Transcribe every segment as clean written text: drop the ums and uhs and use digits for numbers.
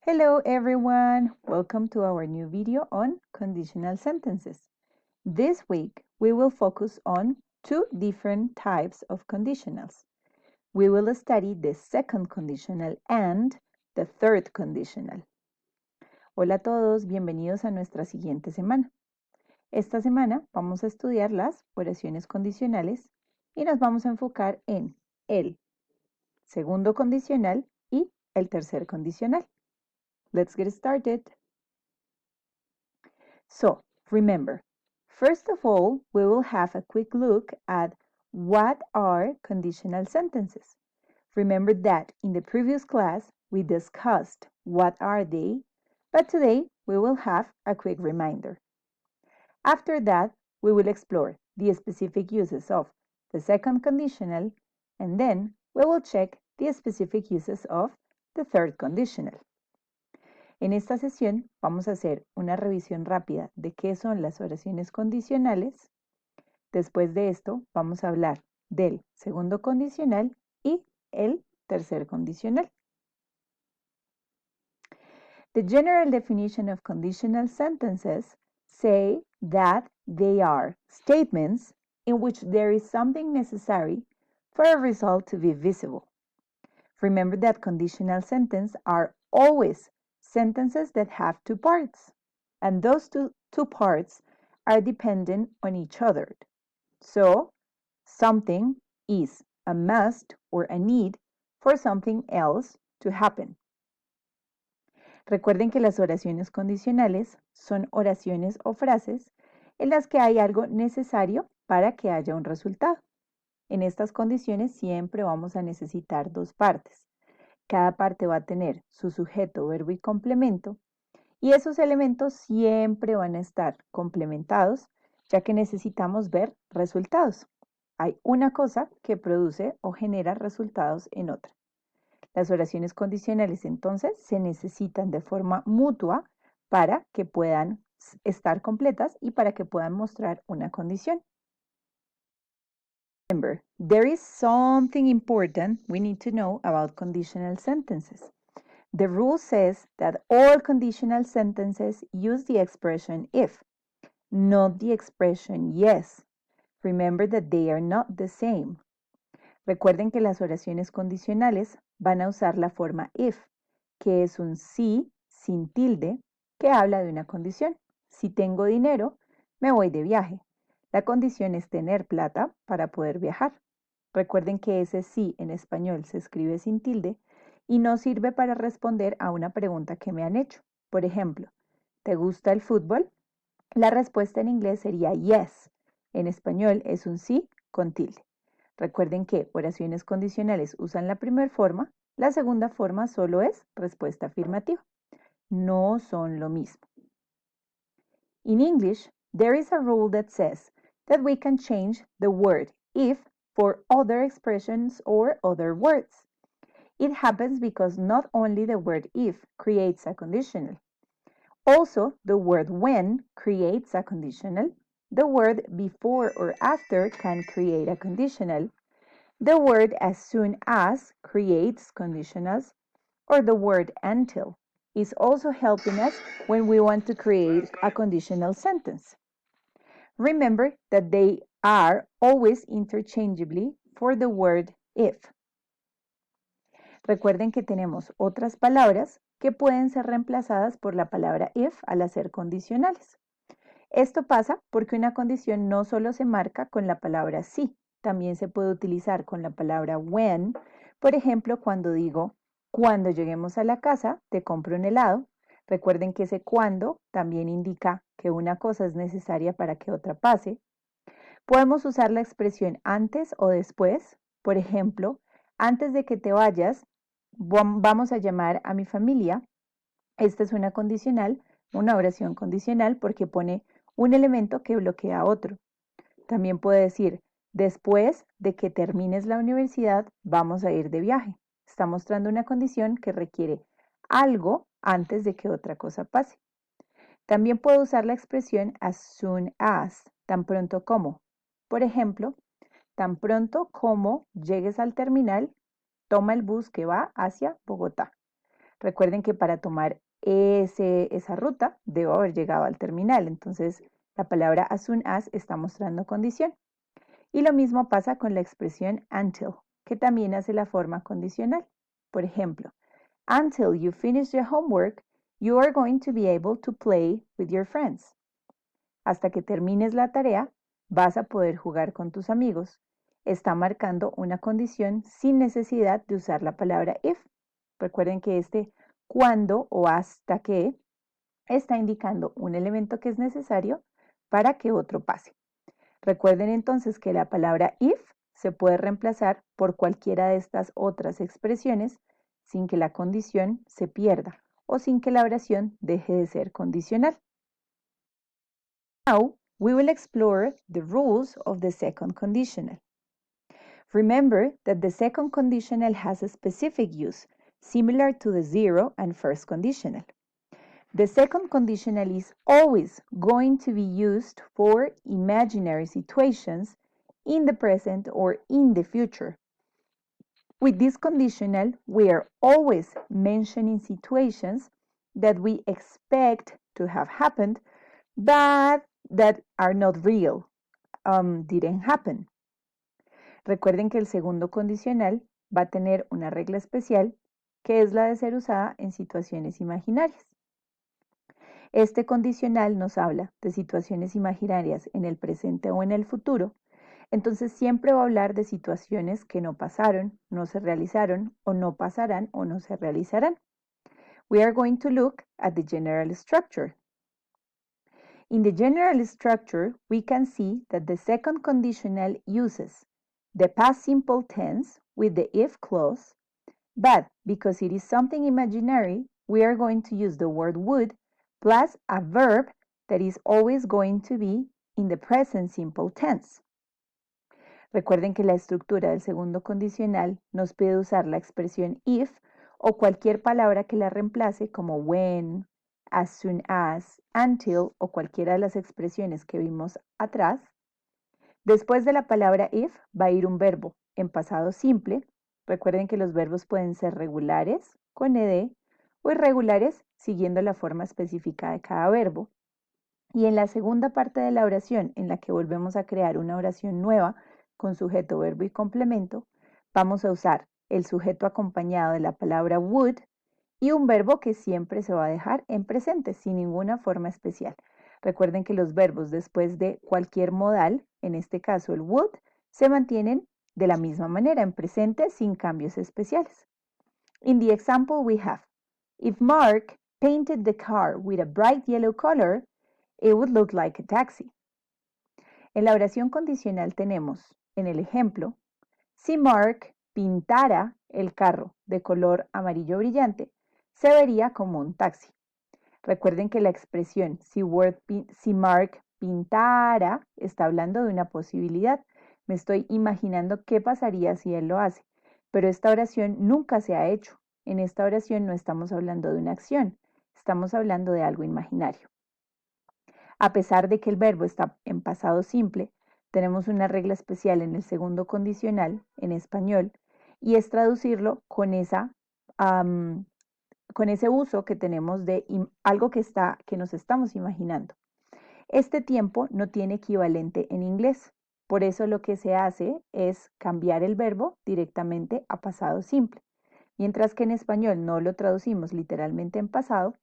Hello everyone, welcome to our new video on conditional sentences. This week we will focus on two different types of conditionals. We will study the second conditional and the third conditional. Hola a todos, bienvenidos a nuestra siguiente semana. Esta semana vamos a estudiar las oraciones condicionales y nos vamos a enfocar en el segundo condicional y el tercer condicional. Let's get started. So, remember, first of all, we will have a quick look at what are conditional sentences. Remember that in the previous class, we discussed what are they, but today we will have a quick reminder. After that, we will explore the specific uses of the second conditional, and then we will check the specific uses of the third conditional. En esta sesión vamos a hacer una revisión rápida de qué son las oraciones condicionales. Después de esto vamos a hablar del segundo condicional y el tercer condicional. The general definition of conditional sentences say that they are statements in which there is something necessary for a result to be visible. Remember that conditional sentences are always sentences that have two parts, and those two parts are dependent on each other. So, something is a must or a need for something else to happen. Recuerden que las oraciones condicionales son oraciones o frases en las que hay algo necesario para que haya un resultado. En estas condiciones siempre vamos a necesitar dos partes. Cada parte va a tener su sujeto, verbo y complemento, y esos elementos siempre van a estar complementados, ya que necesitamos ver resultados. Hay una cosa que produce o genera resultados en otra. Las oraciones condicionales, entonces, se necesitan de forma mutua para que puedan estar completas y para que puedan mostrar una condición. Remember, there is something important we need to know about conditional sentences. The rule says that all conditional sentences use the expression if, not the expression yes. Remember that they are not the same. Recuerden que las oraciones condicionales van a usar la forma if, que es un sí sin tilde, que habla de una condición. Si tengo dinero, me voy de viaje. La condición es tener plata para poder viajar. Recuerden que ese sí en español se escribe sin tilde y no sirve para responder a una pregunta que me han hecho. Por ejemplo, ¿te gusta el fútbol? La respuesta en inglés sería yes. En español es un sí con tilde. Recuerden que oraciones condicionales usan la primera forma, la segunda forma solo es respuesta afirmativa. No son lo mismo. In English, there is a rule that says that we can change the word if for other expressions or other words. It happens because not only the word if creates a conditional. Also, the word when creates a conditional. The word before or after can create a conditional. The word as soon as creates conditionals, or the word until is also helping us when we want to create a conditional sentence. Remember that they are always interchangeably for the word if. Recuerden que tenemos otras palabras que pueden ser reemplazadas por la palabra if al hacer condicionales. Esto pasa porque una condición no solo se marca con la palabra sí, también se puede utilizar con la palabra when. Por ejemplo, cuando digo, cuando lleguemos a la casa, te compro un helado. Recuerden que ese cuando también indica que una cosa es necesaria para que otra pase. Podemos usar la expresión antes o después. Por ejemplo, antes de que te vayas, vamos a llamar a mi familia. Esta es una condicional, una oración condicional porque pone un elemento que bloquea a otro. También puede decir, después de que termines la universidad, vamos a ir de viaje. Está mostrando una condición que requiere algo antes de que otra cosa pase. También puedo usar la expresión as soon as, tan pronto como. Por ejemplo, tan pronto como llegues al terminal, toma el bus que va hacia Bogotá. Recuerden que para tomar esa ruta debo haber llegado al terminal. Entonces, la palabra as soon as está mostrando condición. Y lo mismo pasa con la expresión until, que también hace la forma condicional. Por ejemplo, until you finish your homework, you are going to be able to play with your friends. Hasta que termines la tarea, vas a poder jugar con tus amigos. Está marcando una condición sin necesidad de usar la palabra if. Recuerden que este cuando o hasta que está indicando un elemento que es necesario para que otro pase. Recuerden entonces que la palabra if se puede reemplazar por cualquiera de estas otras expresiones sin que la condición se pierda o sin que la oración deje de ser condicional. Now, we will explore the rules of the second conditional. Remember that the second conditional has a specific use, similar to the zero and first conditional. The second conditional is always going to be used for imaginary situations in the present or in the future. With this conditional, we are always mentioning situations that we expect to have happened, but that are not real, didn't happen. Recuerden que el segundo condicional va a tener una regla especial que es la de ser usada en situaciones imaginarias. Este condicional nos habla de situaciones imaginarias en el presente o en el futuro, entonces siempre va a hablar de situaciones que no pasaron, no se realizaron o no pasarán o no se realizarán. We are going to look at the general structure. In the general structure, we can see that the second conditional uses the past simple tense with the if clause, but because it is something imaginary, we are going to use the word would plus a verb that is always going to be in the present simple tense. Recuerden que la estructura del segundo condicional nos pide usar la expresión if o cualquier palabra que la reemplace como when, as soon as, until o cualquiera de las expresiones que vimos atrás. Después de la palabra if va a ir un verbo en pasado simple. Recuerden que los verbos pueden ser regulares con ed o irregulares siguiendo la forma específica de cada verbo. Y en la segunda parte de la oración, en la que volvemos a crear una oración nueva con sujeto, verbo y complemento, vamos a usar el sujeto acompañado de la palabra would y un verbo que siempre se va a dejar en presente, sin ninguna forma especial. Recuerden que los verbos después de cualquier modal, en este caso el would, se mantienen de la misma manera en presente sin cambios especiales. In the example we have, if Mark painted the car with a bright yellow color, it would look like a taxi. En la oración condicional tenemos, en el ejemplo, si Mark pintara el carro de color amarillo brillante, se vería como un taxi. Recuerden que la expresión si Mark pintara está hablando de una posibilidad. Me estoy imaginando qué pasaría si él lo hace, pero esta oración nunca se ha hecho. En esta oración no estamos hablando de una acción, estamos hablando de algo imaginario. A pesar de que el verbo está en pasado simple, tenemos una regla especial en el segundo condicional, en español, y es traducirlo con ese uso que tenemos de algo que nos estamos imaginando. Este tiempo no tiene equivalente en inglés, por eso lo que se hace es cambiar el verbo directamente a pasado simple. Mientras que en español no lo traducimos literalmente en pasado,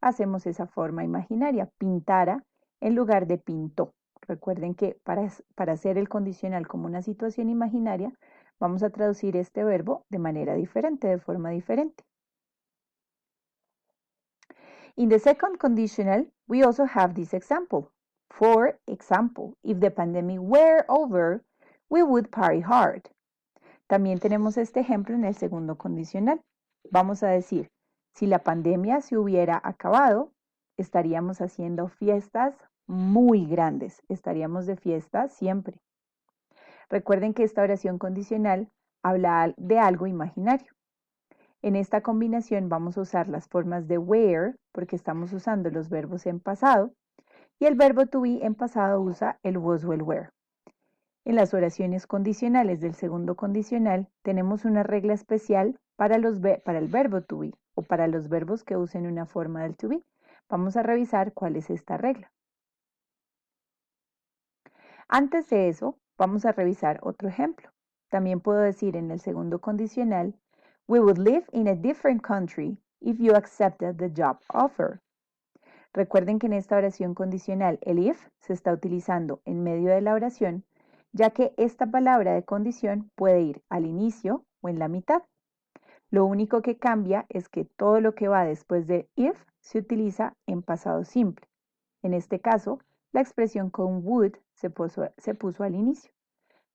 hacemos esa forma imaginaria, pintara en lugar de pintó. Recuerden que para hacer el condicional como una situación imaginaria, vamos a traducir este verbo de manera diferente, de forma diferente. In the second conditional, we also have this example. For example, if the pandemic were over, we would party hard. También tenemos este ejemplo en el segundo condicional. Vamos a decir, si la pandemia se hubiera acabado, estaríamos haciendo fiestas muy grandes. Estaríamos de fiesta siempre. Recuerden que esta oración condicional habla de algo imaginario. En esta combinación vamos a usar las formas de were, porque estamos usando los verbos en pasado, y el verbo to be en pasado usa el was o el were. En las oraciones condicionales del segundo condicional tenemos una regla especial para el verbo to be, o para los verbos que usen una forma del to be. Vamos a revisar cuál es esta regla. Antes de eso, vamos a revisar otro ejemplo. También puedo decir en el segundo condicional, we would live in a different country if you accepted the job offer. Recuerden que en esta oración condicional el if se está utilizando en medio de la oración, ya que esta palabra de condición puede ir al inicio o en la mitad. Lo único que cambia es que todo lo que va después de if se utiliza en pasado simple. En este caso, la expresión con would se puso al inicio.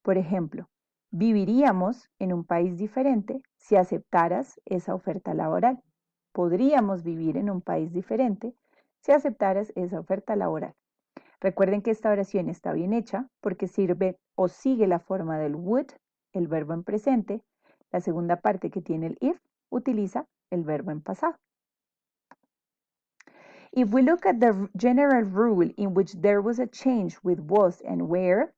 Por ejemplo, viviríamos en un país diferente si aceptaras esa oferta laboral. Podríamos vivir en un país diferente si aceptaras esa oferta laboral. Recuerden que esta oración está bien hecha porque sirve o sigue la forma del would, el verbo en presente. La segunda parte que tiene el if utiliza el verbo en pasado. If we look at the general rule in which there was a change with was and were,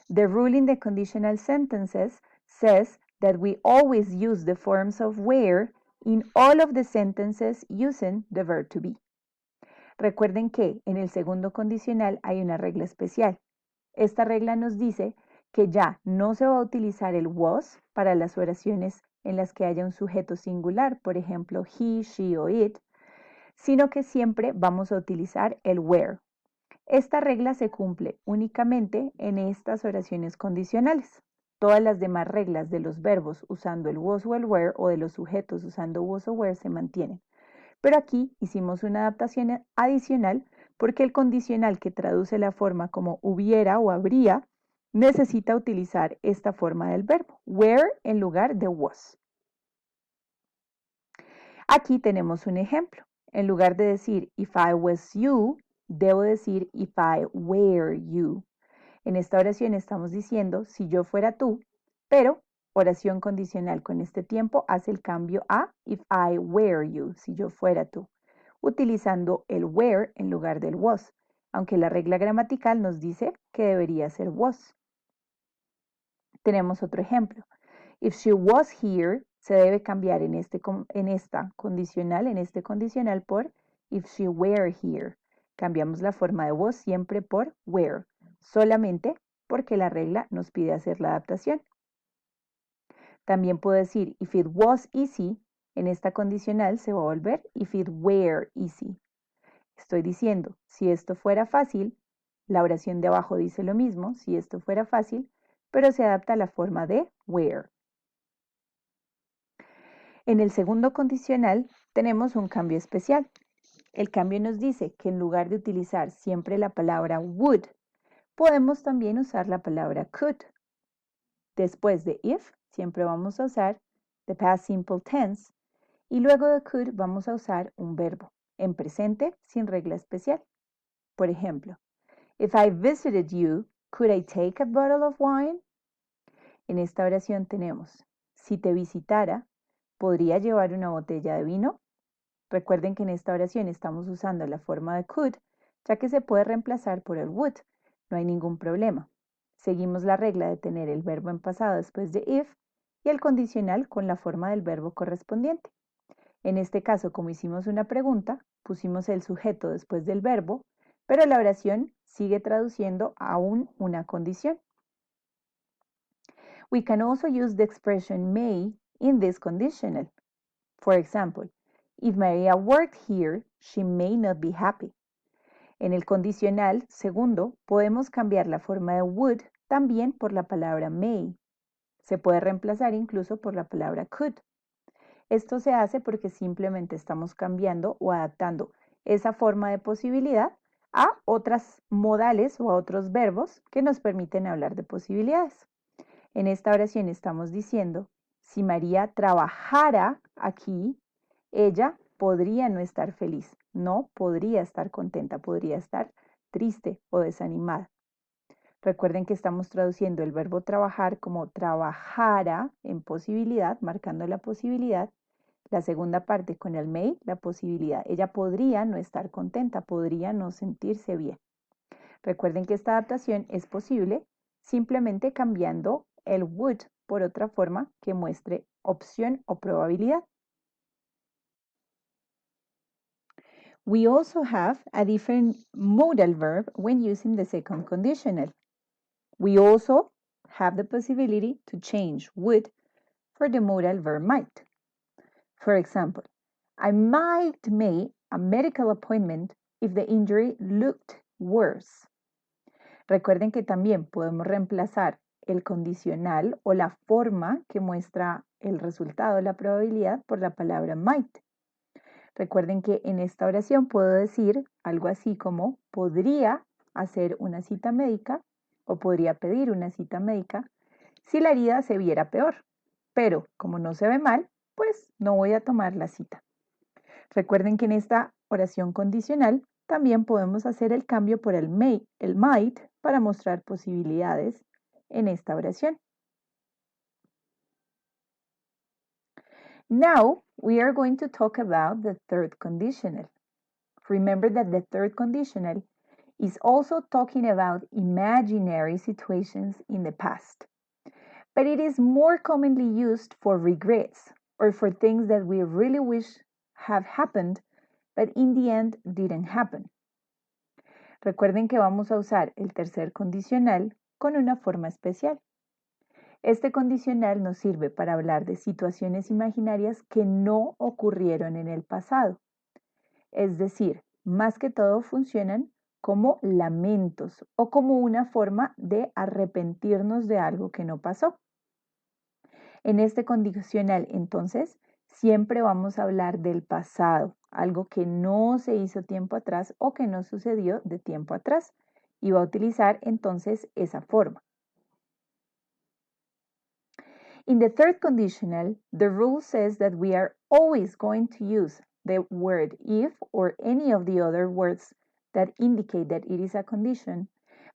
the rule in the conditional sentences says that we always use the forms of were in all of the sentences using the verb to be. Recuerden que en el segundo condicional hay una regla especial. Esta regla nos dice que ya no se va a utilizar el was para las oraciones en las que haya un sujeto singular, por ejemplo, he, she o it, sino que siempre vamos a utilizar el were. Esta regla se cumple únicamente en estas oraciones condicionales. Todas las demás reglas de los verbos usando el was o el were o de los sujetos usando was o were se mantienen. Pero aquí hicimos una adaptación adicional porque el condicional que traduce la forma como hubiera o habría necesita utilizar esta forma del verbo, were en lugar de was. Aquí tenemos un ejemplo. En lugar de decir if I was you, debo decir if I were you. En esta oración estamos diciendo si yo fuera tú, pero oración condicional con este tiempo hace el cambio a if I were you, si yo fuera tú, utilizando el were en lugar del was, aunque la regla gramatical nos dice que debería ser was. Tenemos otro ejemplo. If she was here, se debe cambiar en este condicional por if she were here. Cambiamos la forma de was siempre por were, solamente porque la regla nos pide hacer la adaptación. También puedo decir if it was easy, en esta condicional se va a volver if it were easy. Estoy diciendo, si esto fuera fácil, la oración de abajo dice lo mismo, si esto fuera fácil, pero se adapta a la forma de were. En el segundo condicional tenemos un cambio especial. El cambio nos dice que en lugar de utilizar siempre la palabra would, podemos también usar la palabra could. Después de if, siempre vamos a usar the past simple tense y luego de could vamos a usar un verbo en presente sin regla especial. Por ejemplo, if I visited you, could I take a bottle of wine? En esta oración tenemos, si te visitara, ¿podría llevar una botella de vino? Recuerden que en esta oración estamos usando la forma de could, ya que se puede reemplazar por el would. No hay ningún problema. Seguimos la regla de tener el verbo en pasado después de if y el condicional con la forma del verbo correspondiente. En este caso, como hicimos una pregunta, pusimos el sujeto después del verbo, pero la oración sigue traduciendo aún una condición. We can also use the expression may in this conditional. For example, if Maria worked here, she may not be happy. En el condicional segundo, podemos cambiar la forma de would también por la palabra may. Se puede reemplazar incluso por la palabra could. Esto se hace porque simplemente estamos cambiando o adaptando esa forma de posibilidad a otras modales o a otros verbos que nos permiten hablar de posibilidades. En esta oración estamos diciendo, si María trabajara aquí, ella podría no estar feliz, no podría estar contenta, podría estar triste o desanimada. Recuerden que estamos traduciendo el verbo trabajar como trabajara en posibilidad, marcando la posibilidad. La segunda parte con el may, la posibilidad. Ella podría no estar contenta, podría no sentirse bien. Recuerden que esta adaptación es posible simplemente cambiando el would por otra forma que muestre opción o probabilidad. We also have a different modal verb when using the second conditional. We also have the possibility to change would for the modal verb might. For example, I might make a medical appointment if the injury looked worse. Recuerden que también podemos reemplazar el condicional o la forma que muestra el resultado, la probabilidad, por la palabra might. Recuerden que en esta oración puedo decir algo así como podría hacer una cita médica o podría pedir una cita médica si la herida se viera peor. Pero como no se ve mal, pues no voy a tomar la cita. Recuerden que en esta oración condicional también podemos hacer el cambio por el might para mostrar posibilidades en esta oración. Now we are going to talk about the third conditional. Remember that the third conditional is also talking about imaginary situations in the past, but it is more commonly used for regrets or for things that we really wish have happened, but in the end didn't happen. Recuerden que vamos a usar el tercer condicional con una forma especial. Este condicional nos sirve para hablar de situaciones imaginarias que no ocurrieron en el pasado. Es decir, más que todo funcionan como lamentos o como una forma de arrepentirnos de algo que no pasó. En este condicional, entonces, siempre vamos a hablar del pasado, algo que no se hizo tiempo atrás o que no sucedió de tiempo atrás, y va a utilizar entonces esa forma. In the third conditional, the rule says that we are always going to use the word if or any of the other words that indicate that it is a condition,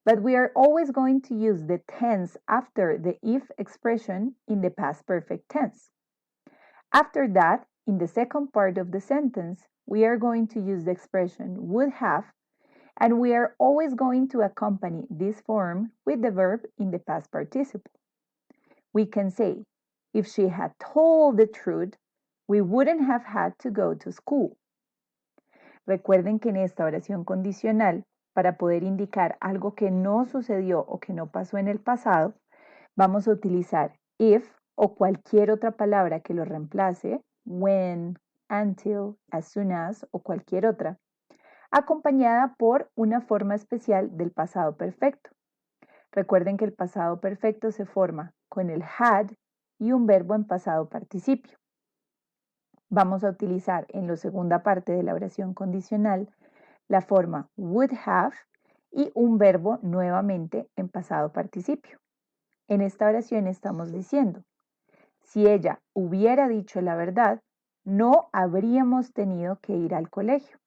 but we are always going to use the tense after the if expression in the past perfect tense. After that, in the second part of the sentence, we are going to use the expression would have, and we are always going to accompany this form with the verb in the past participle. We can say, if she had told the truth, we wouldn't have had to go to school. Recuerden que en esta oración condicional, para poder indicar algo que no sucedió o que no pasó en el pasado, vamos a utilizar if o cualquier otra palabra que lo reemplace, when, until, as soon as o cualquier otra, acompañada por una forma especial del pasado perfecto. Recuerden que el pasado perfecto se forma con el had y un verbo en pasado participio. Vamos a utilizar en la segunda parte de la oración condicional la forma would have y un verbo nuevamente en pasado participio. En esta oración estamos diciendo, si ella hubiera dicho la verdad, no habríamos tenido que ir al colegio.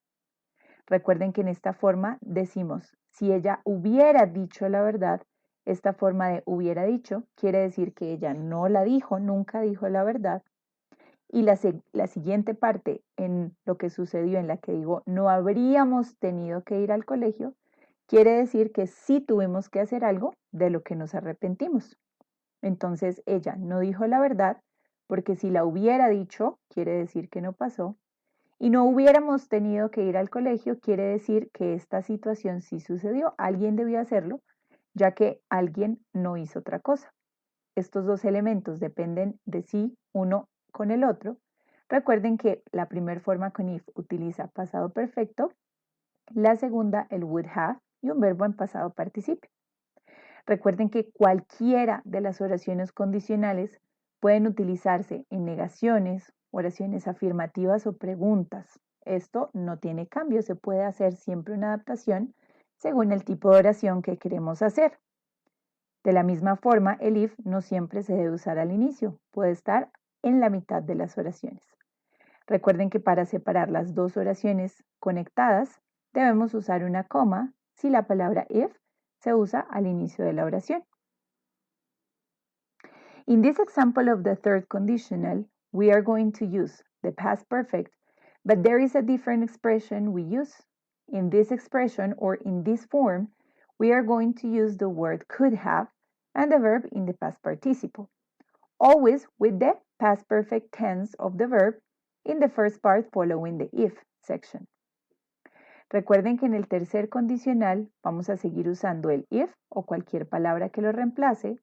Recuerden que en esta forma decimos, si ella hubiera dicho la verdad, esta forma de hubiera dicho quiere decir que ella no la dijo, nunca dijo la verdad. Y la siguiente parte en lo que sucedió en la que digo no habríamos tenido que ir al colegio, quiere decir que sí tuvimos que hacer algo de lo que nos arrepentimos. Entonces ella no dijo la verdad porque si la hubiera dicho, quiere decir que no pasó. Y no hubiéramos tenido que ir al colegio, quiere decir que esta situación sí sucedió. Alguien debió hacerlo, ya que alguien no hizo otra cosa. Estos dos elementos dependen de sí, uno con el otro. Recuerden que la primera forma con if utiliza pasado perfecto, la segunda el would have y un verbo en pasado participio. Recuerden que cualquiera de las oraciones condicionales pueden utilizarse en negaciones, oraciones afirmativas o preguntas. Esto no tiene cambio, se puede hacer siempre una adaptación según el tipo de oración que queremos hacer. De la misma forma, el if no siempre se debe usar al inicio, puede estar en la mitad de las oraciones. Recuerden que para separar las dos oraciones conectadas, debemos usar una coma si la palabra if se usa al inicio de la oración. In this example of the third conditional, we are going to use the past perfect, but there is a different expression we use. In this expression or in this form, we are going to use the word could have and the verb in the past participle, always with the past perfect tense of the verb in the first part following the if section. Recuerden que en el tercer condicional vamos a seguir usando el if o cualquier palabra que lo reemplace,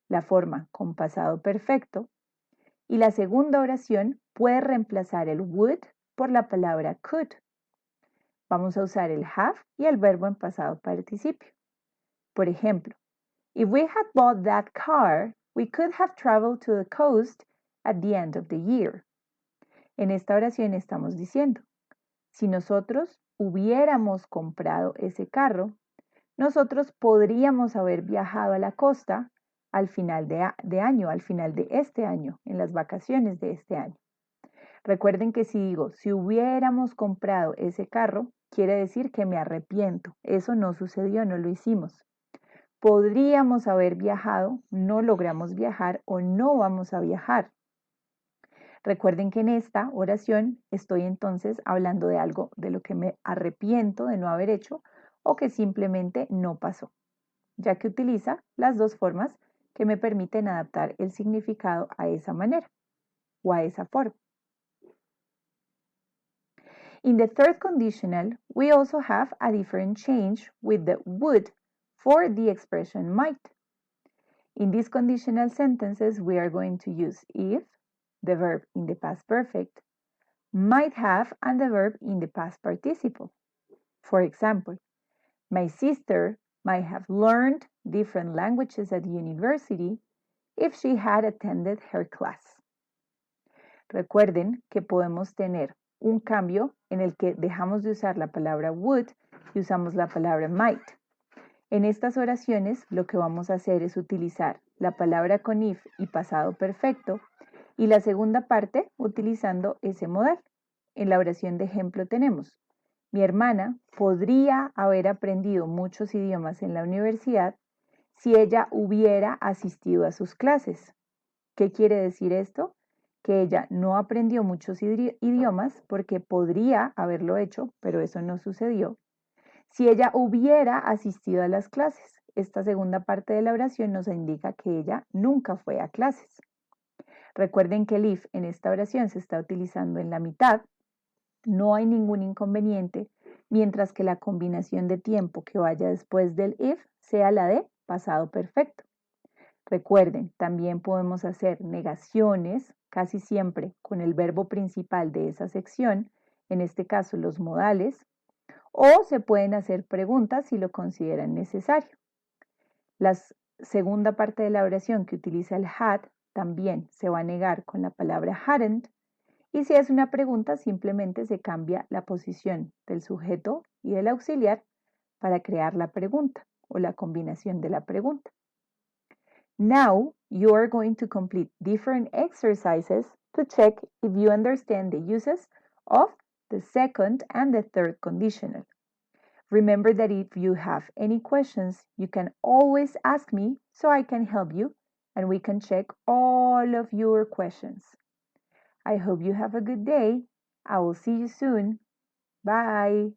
la forma con pasado perfecto, y la segunda oración puede reemplazar el would por la palabra could. Vamos a usar el have y el verbo en pasado participio. Por ejemplo, if we had bought that car, we could have traveled to the coast at the end of the year. En esta oración estamos diciendo, si nosotros hubiéramos comprado ese carro, nosotros podríamos haber viajado a la costa al final de año, al final de este año, en las vacaciones de este año. Recuerden que si digo, si hubiéramos comprado ese carro, quiere decir que me arrepiento. Eso no sucedió, no lo hicimos. Podríamos haber viajado, no logramos viajar o no vamos a viajar. Recuerden que en esta oración estoy entonces hablando de algo de lo que me arrepiento de no haber hecho o que simplemente no pasó, ya que utiliza las dos formas que me permiten adaptar el significado a esa manera o a esa forma. In the third conditional, we also have a different change with the would for the expression might. In these conditional sentences, we are going to use if, the verb in the past perfect, might have, and the verb in the past participle. For example, my sister might have learned different languages at university if she had attended her class. Recuerden que podemos tener un cambio en el que dejamos de usar la palabra would y usamos la palabra might. En estas oraciones lo que vamos a hacer es utilizar la palabra con if y pasado perfecto y la segunda parte utilizando ese modal. En la oración de ejemplo tenemos, mi hermana podría haber aprendido muchos idiomas en la universidad si ella hubiera asistido a sus clases. ¿Qué quiere decir esto? Que ella no aprendió muchos idiomas porque podría haberlo hecho, pero eso no sucedió. Si ella hubiera asistido a las clases, esta segunda parte de la oración nos indica que ella nunca fue a clases. Recuerden que el if en esta oración se está utilizando en la mitad, no hay ningún inconveniente, mientras que la combinación de tiempo que vaya después del if sea la de pasado perfecto. Recuerden, también podemos hacer negaciones, casi siempre con el verbo principal de esa sección, en este caso los modales, o se pueden hacer preguntas si lo consideran necesario. La segunda parte de la oración que utiliza el had también se va a negar con la palabra hadn't, y si es una pregunta simplemente se cambia la posición del sujeto y del auxiliar para crear la pregunta o la combinación de la pregunta. Now, you are going to complete different exercises to check if you understand the uses of the second and the third conditional. Remember that if you have any questions, you can always ask me so I can help you and we can check all of your questions. I hope you have a good day. I will see you soon. Bye.